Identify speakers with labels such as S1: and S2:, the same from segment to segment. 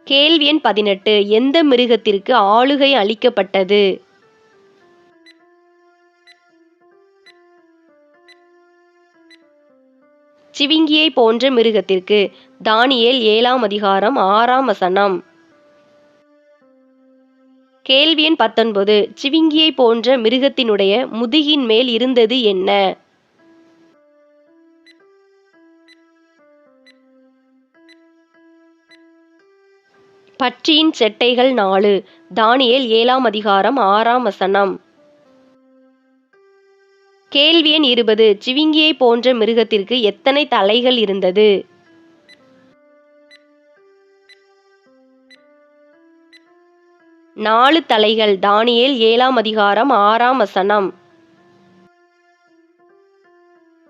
S1: கேள்வி எண் 18 எந்த மிருகத்திற்கு ஆளுகை அளிக்கப்பட்டது? சிவிங்கியை போன்ற மிருகத்திற்கு. தானியேல் 7ஆம் அதிகாரம் 6ஆம் வசனம். கேள்வி எண் 19 சிவிங்கியை போன்ற மிருகத்தினுடைய முதுகின் மேல் இருந்தது என்ன? பற்றியின் செட்டைகள் 4. தானியேல் 7ஆம் அதிகாரம் 6ஆம் வசனம். கேள்வி எண் 20 சிவிங்கியை போன்ற மிருகத்திற்கு எத்தனை தலைகள் இருந்தது? நாலு தலைகள். தானியேல் 7ஆம் அதிகாரம் 6ஆம் வசனம்.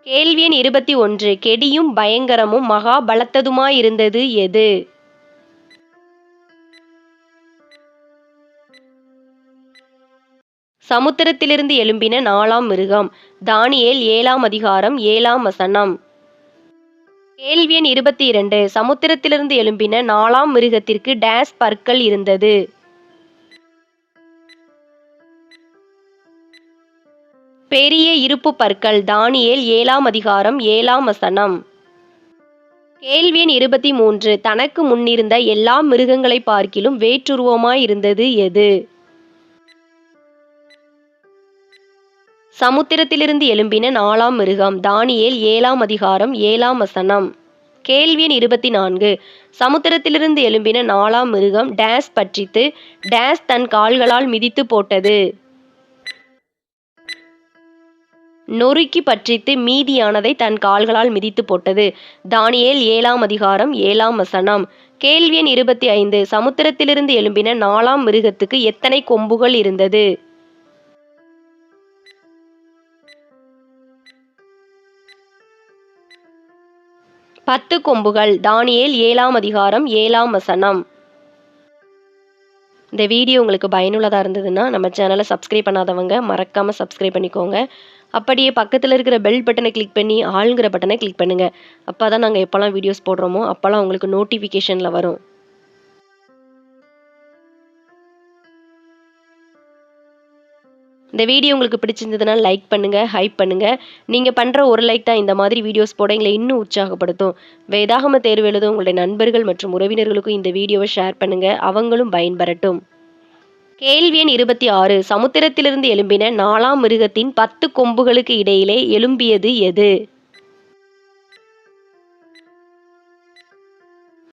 S1: கேள்வி எண் 21 கெடியும் பயங்கரமும் மகா பலத்ததுமாயிருந்தது எது? சமுத்திரத்திலிருந்து எழும்பின 4ஆம் மிருகம். தானியேல் 7ஆம் அதிகாரம் 7ஆம் வசனம். கேள்வி எண் 22 சமுத்திரத்திலிருந்து எழும்பின 4ஆம் மிருகத்திற்கு டேஸ் பற்கள் இருந்தது? பெரிய இருப்பு பற்கள். தானியேல் 7ஆம் அதிகாரம் 7ஆம் வசனம். கேள்வி எண் 23 தனக்கு முன்னிருந்த எல்லா மிருகங்களை பார்க்கிலும் வேற்றுருவமாயிருந்தது எது? சமுத்திரத்திலிருந்து எழும்பின 4ஆம் மிருகம். தானியேல் 7ஆம் அதிகாரம் 7ஆம் வசனம். கேள்வி எண் 24 சமுத்திரத்திலிருந்து எழும்பின 4ஆம் மிருகம் டேஸ் பற்றித்து டேஸ் தன் கால்களால் மிதித்து போட்டது? நொறுக்கி பற்றித்து மீதியானதை தன் கால்களால் மிதித்து போட்டது. தானியேல் 7ஆம் அதிகாரம் 7ஆம் வசனம். கேள்வி எண் 25 சமுத்திரத்திலிருந்து எழும்பின 4ஆம் மிருகத்துக்கு எத்தனை கொம்புகள் இருந்தது? பத்து கொம்புகள். தானியேல் 7ஆம் அதிகாரம் 7ஆம் வசனம். இந்த வீடியோ உங்களுக்கு பயனுள்ளதாக இருந்ததுன்னா நம்ம சேனலை சப்ஸ்கிரைப் பண்ணாதவங்க மறக்காமல் சப்ஸ்கிரைப் பண்ணிக்கோங்க. அப்படியே பக்கத்தில் இருக்கிற பெல் பட்டனை கிளிக் பண்ணி ஆளுங்கிற பட்டனை கிளிக் பண்ணுங்கள். அப்போ தான் நாங்கள் எப்போல்லாம் வீடியோஸ் போடுறோமோ அப்போல்லாம் உங்களுக்கு நோட்டிஃபிகேஷனில் வரும். இந்த வீடியோ உங்களுக்கு பிடிச்சிருந்ததுன்னா லைக் பண்ணுங்கள், ஹைப் பண்ணுங்கள். நீங்கள் பண்ணுற ஒரு லைக் தான் இந்த மாதிரி வீடியோஸ் போட எங்களை இன்னும் உற்சாகப்படுத்தும். வேதாகம தேர்வு எழுதும் உங்களுடைய நண்பர்கள் மற்றும் உறவினர்களுக்கும் இந்த வீடியோவை ஷேர் பண்ணுங்கள், அவங்களும் பயன்பெறட்டும். கேள்வி எண் 26 சமுத்திரத்திலிருந்து எழும்பின 4ஆம் மிருகத்தின் 10 கொம்புகளுக்கு இடையிலே எழும்பியது எது?